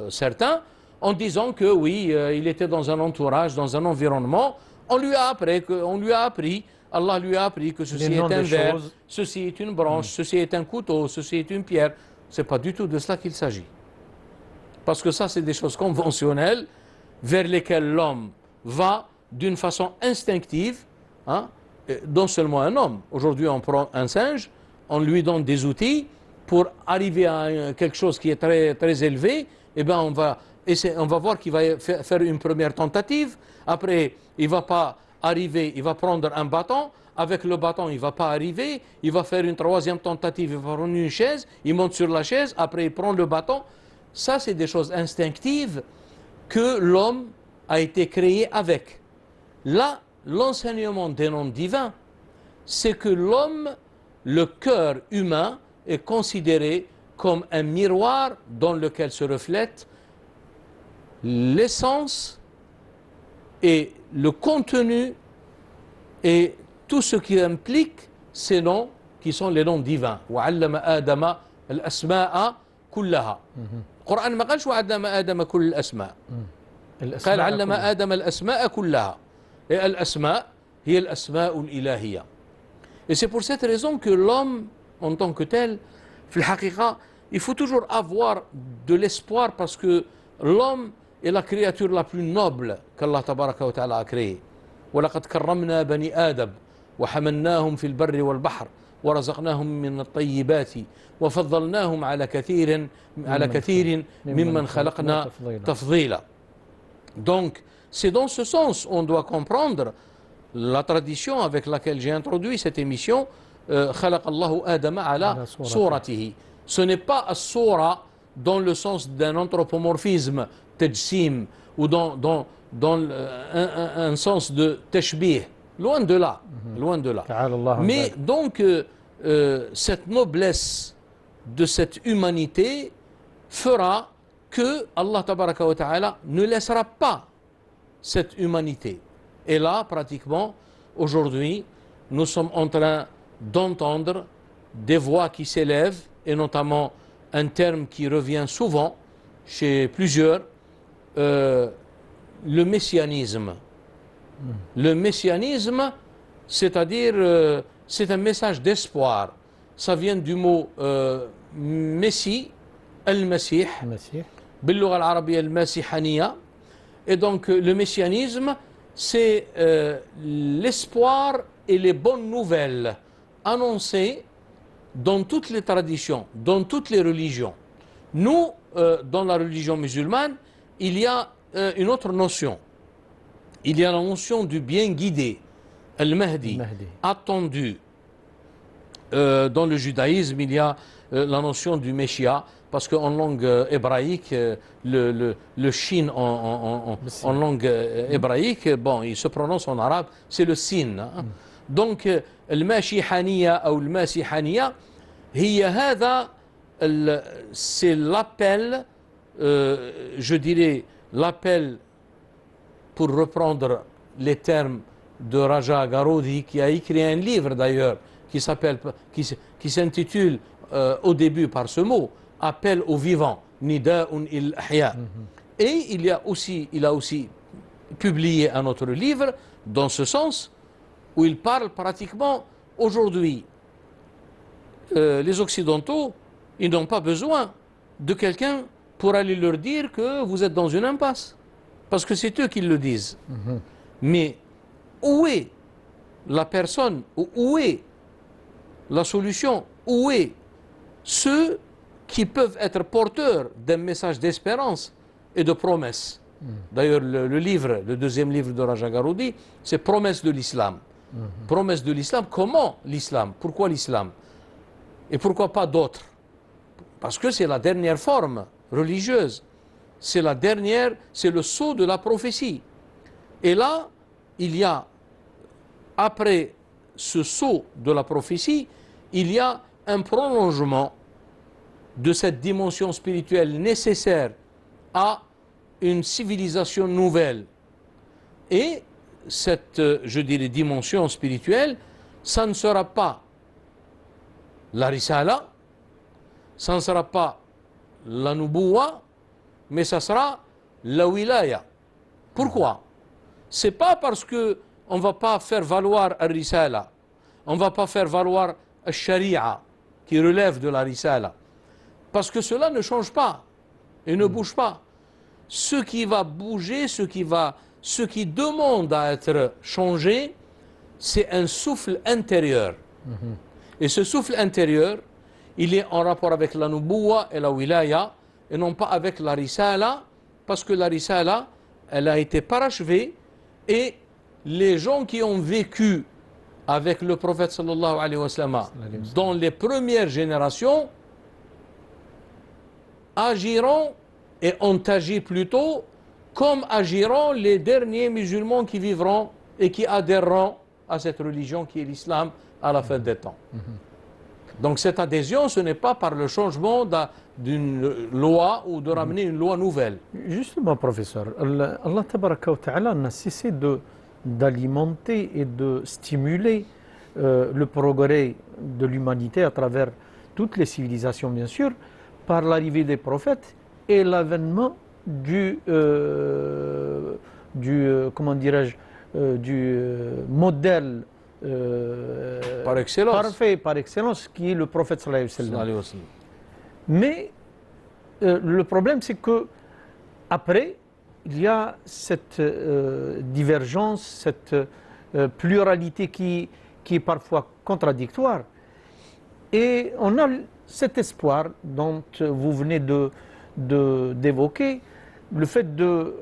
certains, en disant que oui, il était dans un entourage, dans un environnement, on lui a appris, Allah lui a appris que ceci est un verre, ceci est une branche, ceci est un couteau, ceci est une pierre. Ce n'est pas du tout de cela qu'il s'agit. Parce que ça, c'est des choses conventionnelles vers lesquelles l'homme va d'une façon instinctive, hein, non seulement un homme. Aujourd'hui, on prend un singe, on lui donne des outils pour arriver à quelque chose qui est très, très élevé, et bien on va voir qu'il va faire une première tentative. Après, il ne va pas arriver, il va prendre un bâton. Avec le bâton, il ne va pas arriver. Il va faire une troisième tentative, il va prendre une chaise, il monte sur la chaise, après il prend le bâton. Ça, c'est des choses instinctives que l'homme a été créé avec. Là, l'enseignement des noms divins, c'est que l'homme, le cœur humain, est considéré comme un miroir dans lequel se reflète l'essence et le contenu et tout ce qui implique ces noms qui sont les noms divins. وعلم آدم الأسماء كلها. القرآن ما قالش وعلم آدم كل الأسماء. قال علم آدم الأسماء كلها. Et الأسماء هي الأسماء الإلهية. Et c'est pour cette raison que l'homme, en tant que tel, في الحقيقة, il faut toujours avoir de l'espoir parce que l'homme est la créature la plus noble qu'Allah tabaraka wa ta'ala a créée. ولقد كرمنا بني آدم وحملناهم في البر والبحر ورزقناهم من الطيبات وفضلناهم على كثير ممن خلقنا تفضيلا. Donc, c'est dans ce sens on doit comprendre la tradition avec laquelle j'ai introduit cette émission. خلق الله آدم على صورته. Ce n'est pas الصورة dans le sens d'un anthropomorphisme, tajsim, ou dans un sens de tashbih. Loin de là. Loin de là. Mais donc, cette noblesse de cette humanité fera que Allah tabaraka wa ta'ala ne laissera pas cette humanité. Et là, pratiquement, aujourd'hui, nous sommes en train d'entendre des voix qui s'élèvent, et notamment un terme qui revient souvent chez plusieurs, le messianisme. Le messianisme, c'est-à-dire, c'est un message d'espoir. Ça vient du mot Messie, Al-Masih, باللغة العربية المسيحانية. Et donc, le messianisme, c'est l'espoir et les bonnes nouvelles annoncées dans toutes les traditions, dans toutes les religions. Nous, dans la religion musulmane, il y a une autre notion. Il y a la notion du bien guidé, Al-Mahdi, attendu. Dans le judaïsme, il y a la notion du Messia, parce qu'en langue hébraïque, le shin en langue hébraïque, bon, il se prononce en arabe, c'est le sin. Hein. Donc, الماشيحانية أو الماسيحانية هي هذا c'est l'appel, je dirais l'appel, pour reprendre les termes de Raja Garoudi, qui a écrit un livre d'ailleurs qui s'intitule au début par ce mot, appel aux vivants, Nida'un il Ahya. Et il a aussi publié un autre livre dans ce sens, où il parle pratiquement aujourd'hui. Les Occidentaux, ils n'ont pas besoin de quelqu'un pour aller leur dire que vous êtes dans une impasse. Parce que c'est eux qui le disent. Mais où est la personne, où est la solution, où est ceux qui peuvent être porteurs d'un message d'espérance et de promesse? D'ailleurs, le deuxième livre de Raja Garoudi, c'est Promesse de l'islam. Promesse de l'islam. Comment l'islam? Pourquoi l'islam? Et pourquoi pas d'autres? Parce que c'est la dernière forme religieuse. C'est la dernière, c'est le sceau de la prophétie. Et là, il y a, après ce sceau de la prophétie, il y a un prolongement de cette dimension spirituelle nécessaire à une civilisation nouvelle. Et cette, je dirais, dimension spirituelle, ça ne sera pas la risala, ça ne sera pas la nubuwa, mais ça sera la wilaya. Pourquoi? C'est pas parce que on va pas faire valoir al-risala, on va pas faire valoir al-sharia qui relève de la risala, parce que cela ne change pas et ne bouge pas. Ce qui va bouger, ce qui demande à être changé, c'est un souffle intérieur. Et ce souffle intérieur, il est en rapport avec la nubuwa et la wilaya, et non pas avec la risala, parce que la risala, elle a été parachevée, et les gens qui ont vécu avec le prophète sallallahu alayhi wa sallam dans les premières générations agiront et ont agi plutôt comme agiront les derniers musulmans qui vivront et qui adhéreront à cette religion qui est l'islam à la fin des temps. Donc cette adhésion, ce n'est pas par le changement d'une loi ou de ramener une loi nouvelle. Justement, professeur, Allah tabaraka wa ta'ala n'a cessé d'alimenter et de stimuler le progrès de l'humanité à travers toutes les civilisations, bien sûr, par l'arrivée des prophètes et l'avènement comment dirais-je, du modèle par excellence. Parfait, par excellence, qui est le prophète sallallahu alayhi wa sallam. Mais le problème, c'est que après, il y a cette divergence, cette pluralité qui est parfois contradictoire. Et on a cet espoir dont vous venez d'évoquer, le fait de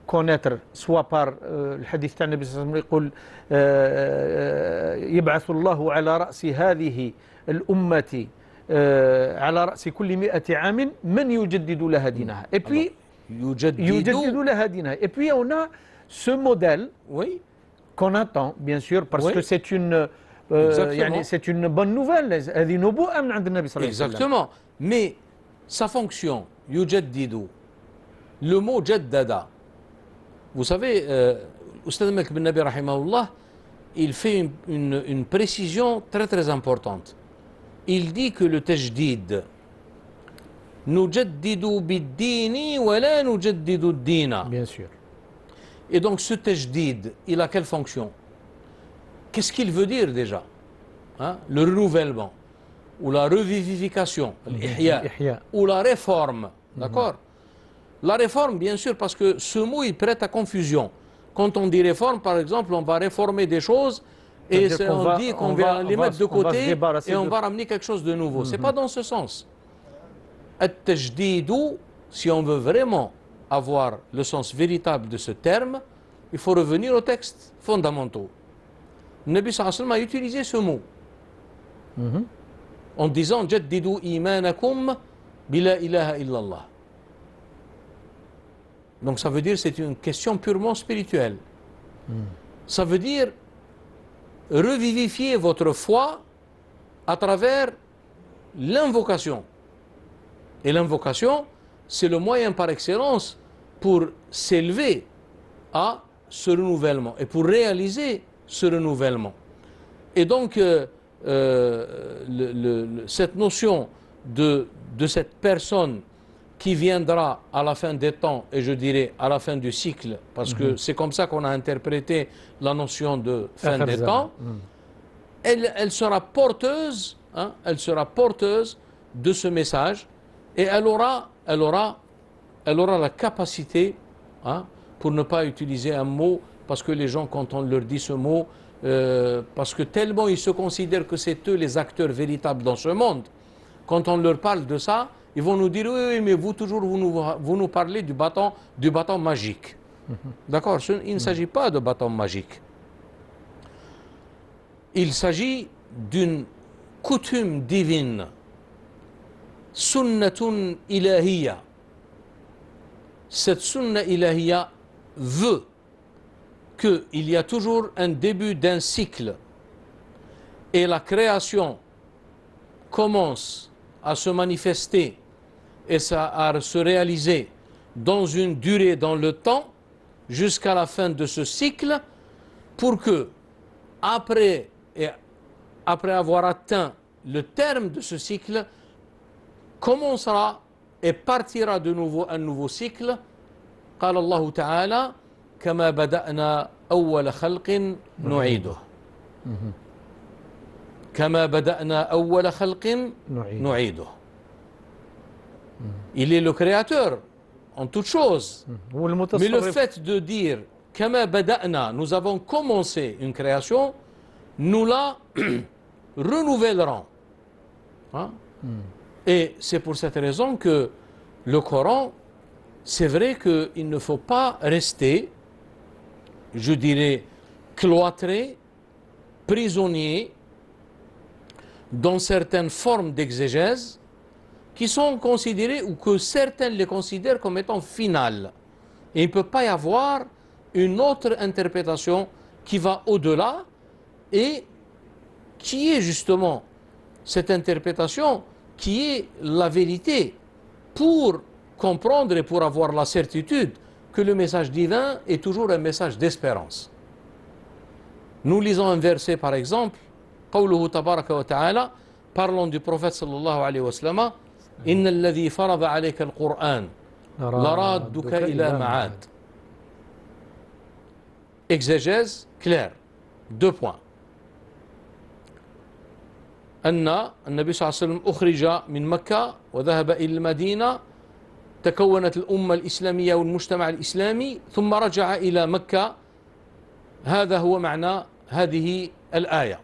connaître, soit par le hadith de Nabi sallallahu alayhi wa sallam, يبعث الله على رأس هذه الأمة على رأس كل 100 عام من يجدد لها دينها. Et puis يجدد لها دينها. Et puis on a ce modèle, oui, qu'on attend bien sûr parce oui, que c'est une c'est une bonne nouvelle. هذه نبوءة من عند النبي صلى الله عليه وسلم. Exactement. Mais sa fonction يجدد, le mot jaddada, vous savez, Oustad Mek Ben Nabi rahimahullah, il fait une précision très très importante. Il dit que le tajdid, nujaddidu bid-dini wa la nujaddidu ad-dina. Bien sûr. Et donc ce tajdid, il a quelle fonction? Qu'est-ce qu'il veut dire déjà, hein? Le renouvellement, ou la revivification, l'ihya, ou la réforme, d'accord? La réforme, bien sûr, parce que ce mot, il prête à confusion. Quand on dit réforme, par exemple, on va réformer des choses et on dit qu'on va les mettre de côté et on va ramener quelque chose de nouveau. Ce n'est pas dans ce sens. At-tajdidu, si on veut vraiment avoir le sens véritable de ce terme, il faut revenir aux textes fondamentaux. Le Nabi sallallahu alayhi wa sallam a utilisé ce mot en disant jaddidu imanakum bila ilaha illallah. Donc ça veut dire que c'est une question purement spirituelle. Ça veut dire revivifier votre foi à travers l'invocation. Et l'invocation, c'est le moyen par excellence pour s'élever à ce renouvellement et pour réaliser ce renouvellement. Et donc cette notion de cette personne qui viendra à la fin des temps, et je dirais à la fin du cycle, parce que c'est comme ça qu'on a interprété la notion de fin des temps, elle sera porteuse, hein, elle sera porteuse de ce message, et elle aura la capacité, hein, pour ne pas utiliser un mot, parce que les gens, quand on leur dit ce mot, parce que tellement ils se considèrent que c'est eux les acteurs véritables dans ce monde, quand on leur parle de ça, ils vont nous dire, oui, mais vous toujours, vous nous parlez du bâton magique. D'accord? Il ne s'agit pas de bâton magique. Il s'agit d'une coutume divine. Sunnatun ilahiyya. Cette sunna ilahiyya veut qu'il y a toujours un début d'un cycle. Et la création commence à se manifester et à se réaliser dans une durée dans le temps jusqu'à la fin de ce cycle, pour que après avoir atteint le terme de ce cycle, commencera et partira de nouveau un nouveau cycle. قال الله تعالى كما بدأنا أول خلق نعيده كما بدأنا أول خلق نعيده. Il est le créateur en toutes choses. Mais le fait de dire كما بدأنا, nous avons commencé une création, nous la renouvellerons. Hein? Et c'est pour cette raison que le Coran, c'est vrai qu'il ne faut pas rester, je dirais, cloîtré, prisonnier dans certaines formes d'exégèse qui sont considérées ou que certains les considèrent comme étant finales. Et il ne peut pas y avoir une autre interprétation qui va au-delà et qui est justement cette interprétation qui est la vérité pour comprendre et pour avoir la certitude que le message divin est toujours un message d'espérance. Nous lisons un verset par exemple, قوله تبارك وتعالى, parlons du prophète sallallahu alayhi wa sallam, إن الذي فرض عليك القرآن لرادك إلى معاد. Exégèse claire. 2 points. أن النبي صلى الله عليه وسلم أخرج من مكة وذهب إلى المدينة، تكونت الأمة الإسلامية والمجتمع الإسلامي ثم رجع إلى مكة. هذا هو معنى هذه الآية.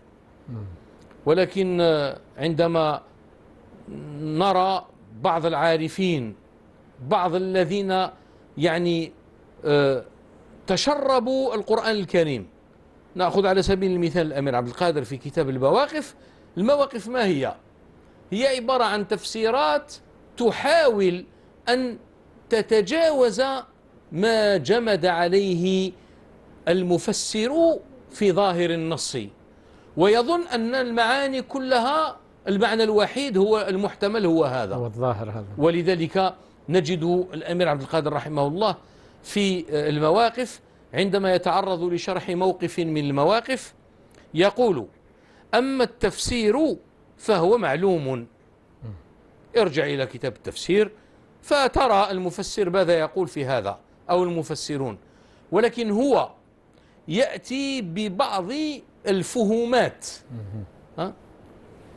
ولكن عندما نرى بعض العارفين، بعض الذين يعني تشربوا القرآن الكريم، نأخذ على سبيل المثال الأمير عبد القادر في كتاب المواقف. المواقف ما هي؟ هي عبارة عن تفسيرات تحاول أن تتجاوز ما جمد عليه المفسر في ظاهر النص، ويظن أن المعاني كلها المعنى الوحيد هو المحتمل هو هذا، هو الظاهر هذا. ولذلك نجد الأمير عبد القادر رحمه الله في المواقف عندما يتعرض لشرح موقف من المواقف يقول: أما التفسير فهو معلوم، ارجع إلى كتاب التفسير فترى المفسر ماذا يقول في هذا أو المفسرون، ولكن هو يأتي ببعض الفهومات.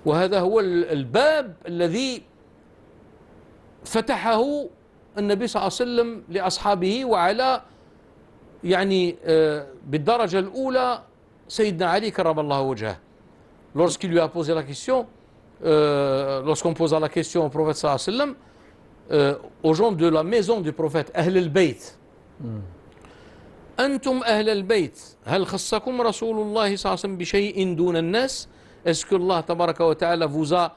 وهذا هو الباب الذي فتحه النبي صلى الله عليه وسلم لأصحابه، وعلى يعني بالدرجة الأولى سيدنا علي كرم الله وجهه. Lorsqu'il lui a posé la question, lorsqu'on posa la question au prophète sallallahu alayhi wa sallam, aux gens de la maison du prophète, أهل البيت، أنتم أهل البيت هل خصكم رسول الله صلى الله عليه وسلم بشيء دون الناس؟ Est-ce que Allah tabaraka wa ta'ala vous a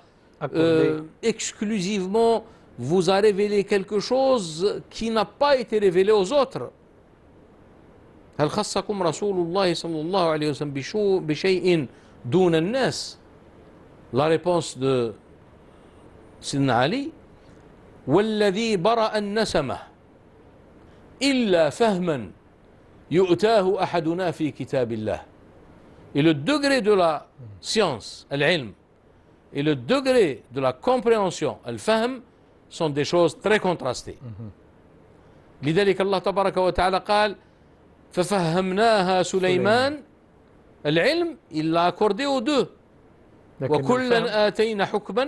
exclusivement vous a révélé quelque chose qui n'a pas été révélé aux autres? هل خصكم رسول الله صلى الله عليه وسلم بشيء دون الناس؟ La réponse de Sidna Ali: والذي برأ النسمة إلا فهما يؤتاه أحدنا في كتاب الله. Et le degré de la science, al-ilm, et le degré de la compréhension, al-fahm, sont des choses très contrastées. لذلك الله تبارك وتعالى قال: ففهمناها سليمان. العلم il l'a accordé aux deux. وكلا آتينا حكما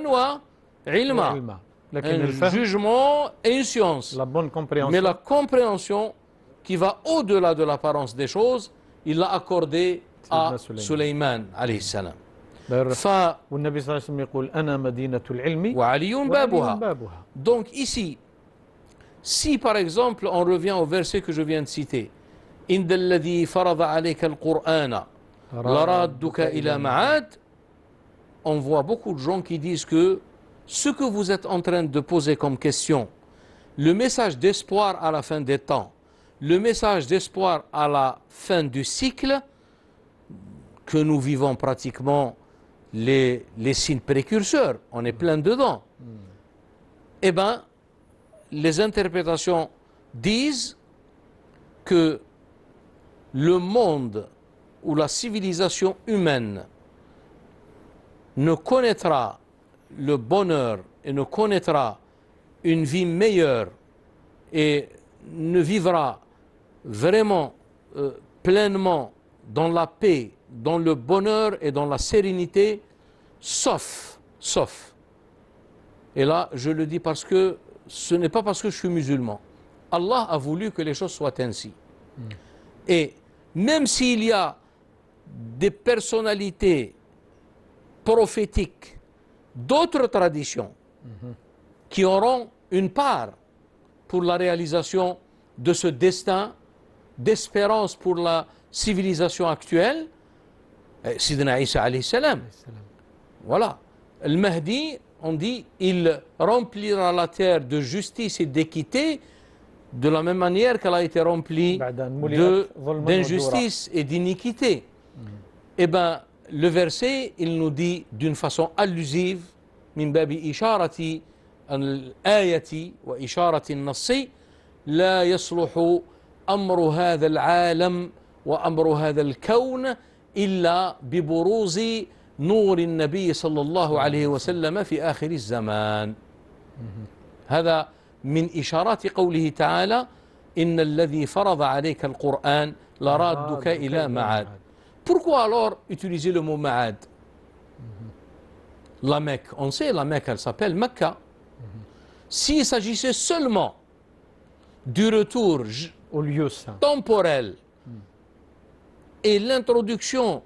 وعلما. Un jugement et une science. La bonne compréhension. Mais la compréhension qui va au-delà de l'apparence des choses, il l'a accordé à Sulayman alayhi salam. والنبي صلى الله عليه وسلم يقول أنا مدينة العلم وعلي بابها. Donc ici, si par exemple on revient au verset que je viens de citer, إن الذي فرض عليك القرآن لرادك إلى معاد, on voit beaucoup de gens qui disent que ce que vous êtes en train de poser comme question, le message d'espoir à la fin des temps, le message d'espoir à la fin du cycle, que nous vivons pratiquement les signes précurseurs, on est plein dedans. Eh bien, les interprétations disent que le monde ou la civilisation humaine ne connaîtra le bonheur et ne connaîtra une vie meilleure et ne vivra vraiment pleinement dans la paix, dans le bonheur et dans la sérénité, sauf, et là je le dis parce que ce n'est pas parce que je suis musulman, Allah a voulu que les choses soient ainsi. Et même s'il y a des personnalités prophétiques d'autres traditions qui auront une part pour la réalisation de ce destin d'espérance pour la civilisation actuelle, Sidna Isa alayhi salam. Voilà. Le Mahdi, on dit, il remplira la terre de justice et d'équité de la même manière qu'elle a été remplie d'injustice et d'iniquité. Eh bien, le verset, il nous dit d'une façon allusive, min babi isharati al-ayati wa isharati al-nassi, la yasluhu amru hadha al-alam wa amru hadha al-kawn illa biburuzi نور النبي صلى الله عليه وسلم في آخر الزمان. هذا من إشارات قوله تعالى إن الذي فرض عليك القرآن لرادك إلى معاد. Pourquoi alors utiliser le mot Ma'ad? La Mecque, on sait, la Mecque, elle s'appelle Mecca. S'il s'agissait seulement du retour au lieu saint temporel et l'introduction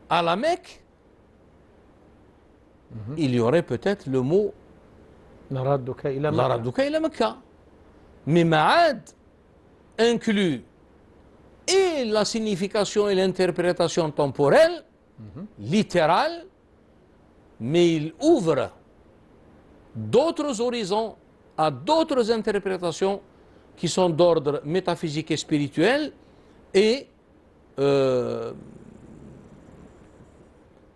à la Mecque, il y aurait peut-être le mot Laraduka ila Mecca. Mais Ma'ad inclut et la signification et l'interprétation temporelle, littérale, mais il ouvre d'autres horizons à d'autres interprétations qui sont d'ordre métaphysique et spirituel et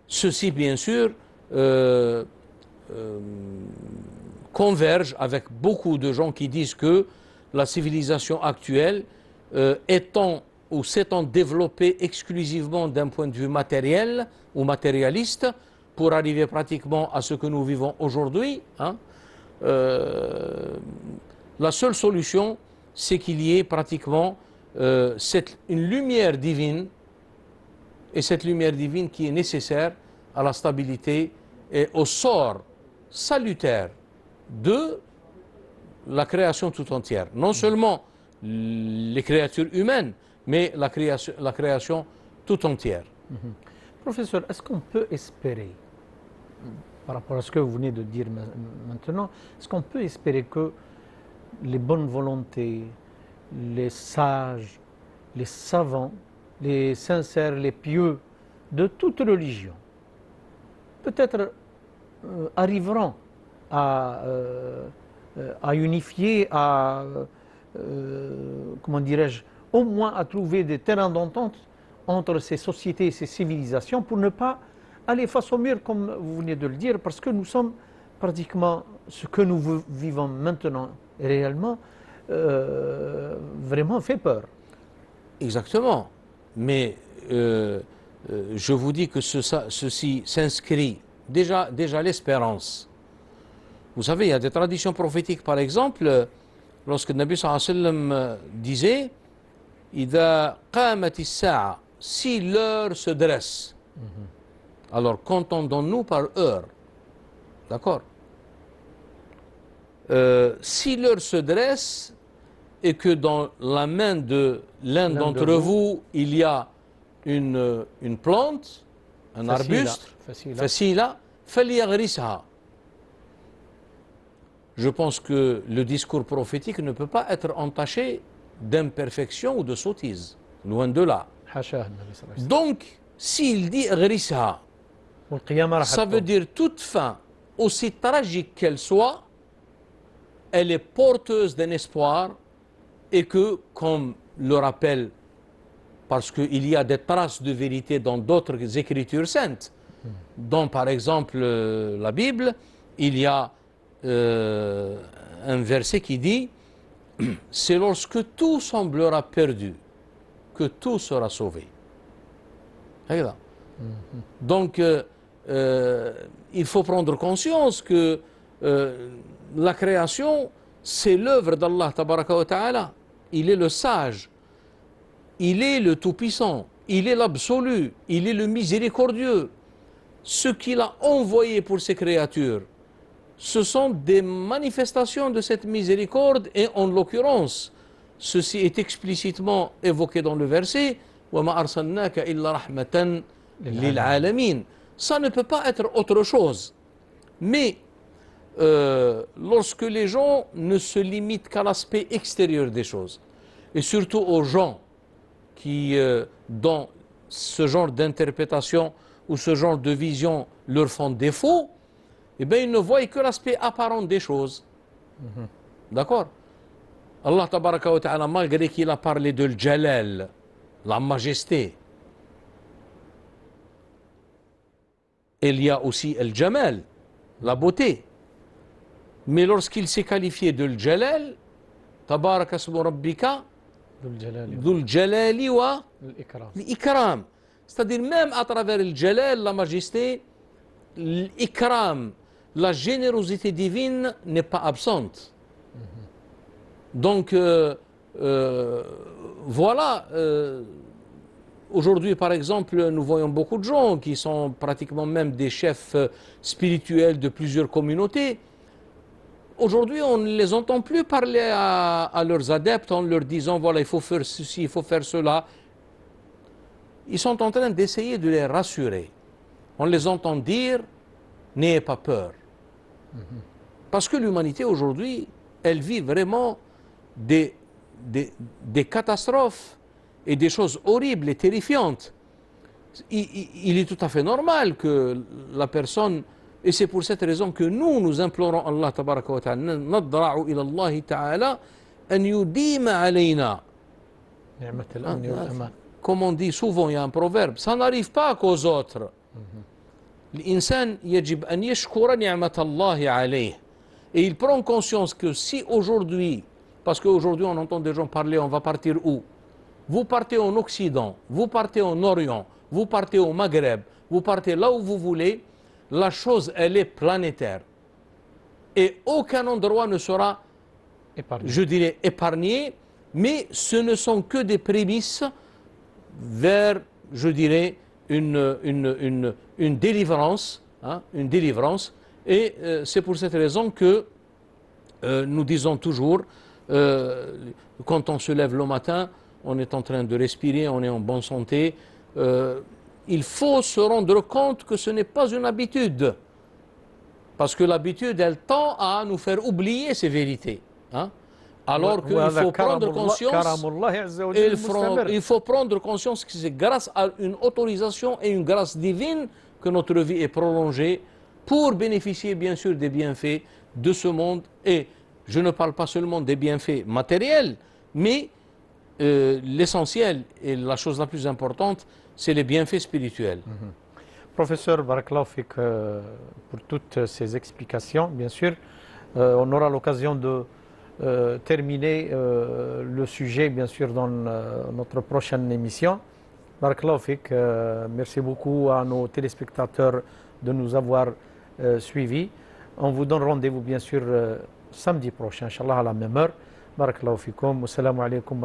ceci bien sûr converge avec beaucoup de gens qui disent que la civilisation actuelle étant ou s'étant développée exclusivement d'un point de vue matériel ou matérialiste pour arriver pratiquement à ce que nous vivons aujourd'hui, hein, la seule solution c'est qu'il y ait pratiquement une lumière divine, et cette lumière divine qui est nécessaire à la stabilité et au sort salutaire de la création tout entière. Non seulement les créatures humaines, mais la création tout entière. Professeur, est-ce qu'on peut espérer, par rapport à ce que vous venez de dire maintenant, est-ce qu'on peut espérer que les bonnes volontés, les sages, les savants, les sincères, les pieux de toute religion, peut-être arriveront à unifier, comment dirais-je, au moins à trouver des terrains d'entente entre ces sociétés et ces civilisations pour ne pas aller face au mur, comme vous venez de le dire, parce que nous sommes pratiquement, ce que nous vivons maintenant réellement, vraiment fait peur. Exactement. Mais je vous dis que ceci s'inscrit déjà l'espérance. Vous savez, il y a des traditions prophétiques, par exemple, lorsque le Nabi sallallahu alayhi wa sallam disait Ida qamat as-sa'a, si l'heure se dresse. Alors, qu'entendons-nous par heure? D'accord? Si l'heure se dresse et que dans la main de l'un d'entre vous, il y a une plante, un arbuste, fasila, falyaghrisha. Je pense que le discours prophétique ne peut pas être entaché d'imperfection ou de sottise, loin de là. Donc, s'il dit grisha, ça veut dire toute fin, aussi tragique qu'elle soit, elle est porteuse d'un espoir et que, comme le rappelle, parce qu'il y a des traces de vérité dans d'autres écritures saintes, dont par exemple la Bible, il y a un verset qui dit c'est lorsque tout semblera perdu que tout sera sauvé. Donc il faut prendre conscience que la création, c'est l'œuvre d'Allah tabaraka wa ta'ala. Il est le sage, il est le tout-puissant, il est l'absolu, il est le miséricordieux. Ce qu'il a envoyé pour ses créatures, ce sont des manifestations de cette miséricorde, et en l'occurrence, ceci est explicitement évoqué dans le verset وَمَا أَرْسَلْنَاكَ إِلَّا رَحْمَةً لِلْعَالَمِينَ. Ça ne peut pas être autre chose. Mais lorsque les gens ne se limitent qu'à l'aspect extérieur des choses, et surtout aux gens qui, dans ce genre d'interprétation ou ce genre de vision, leur font défaut, eh bien, ils ne voient que l'aspect apparent des choses. D'accord? Allah tabaraka wa ta'ala, malgré qu'il a parlé de l'jalal, la majesté, il y a aussi le jamal, la beauté. Mais lorsqu'il s'est qualifié de l'jalal, tabaraka asmu rabbika dhul jalali wa l'ikram. C'est-à-dire même à travers le jalal, la majesté, l'ikram, la générosité divine n'est pas absente. Donc voilà, aujourd'hui par exemple, nous voyons beaucoup de gens qui sont pratiquement même des chefs spirituels de plusieurs communautés. Aujourd'hui, on ne les entend plus parler à leurs adeptes en leur disant voilà, il faut faire ceci, il faut faire cela. Ils sont en train d'essayer de les rassurer. On les entend dire n'ayez pas peur. Parce que l'humanité aujourd'hui, elle vit vraiment des catastrophes et des choses horribles et terrifiantes. Il est tout à fait normal que la personne, et c'est pour cette raison que nous implorons Allah tabaraka wa ta'ala, nadra'u ila Allah ta'ala an yudima alayna. Comme on dit souvent, il y a un proverbe, ça n'arrive pas qu'aux autres. L'insan yajib an yashkura ni'mat Allah alayh. Et il prend conscience que si aujourd'hui, parce qu'aujourd'hui on entend des gens parler, on va partir où? Vous partez en Occident, vous partez en Orient, vous partez au Maghreb, vous partez là où vous voulez, la chose elle est planétaire. Et aucun endroit ne sera, je dirais, épargné, mais ce ne sont que des prémices vers, je dirais, une délivrance, hein, une délivrance. Et c'est pour cette raison que nous disons toujours, quand on se lève le matin, on est en train de respirer, on est en bonne santé, il faut se rendre compte que ce n'est pas une habitude. Parce que l'habitude, elle tend à nous faire oublier ces vérités. Hein? Alors qu'il faut prendre conscience, il faut prendre conscience que c'est grâce à une autorisation et une grâce divine que notre vie est prolongée pour bénéficier bien sûr des bienfaits de ce monde. Et je ne parle pas seulement des bienfaits matériels, mais l'essentiel et la chose la plus importante, c'est les bienfaits spirituels. Professeur Barakallahu Fik, pour toutes ces explications, bien sûr, on aura l'occasion de terminer le sujet, bien sûr, dans notre prochaine émission. Barakallahu Fik, merci beaucoup à nos téléspectateurs de nous avoir suivis. On vous donne rendez-vous, bien sûr, samedi prochain, Inch'Allah, à la même heure. Barakallahu Fikum. Wassalamu alaikum.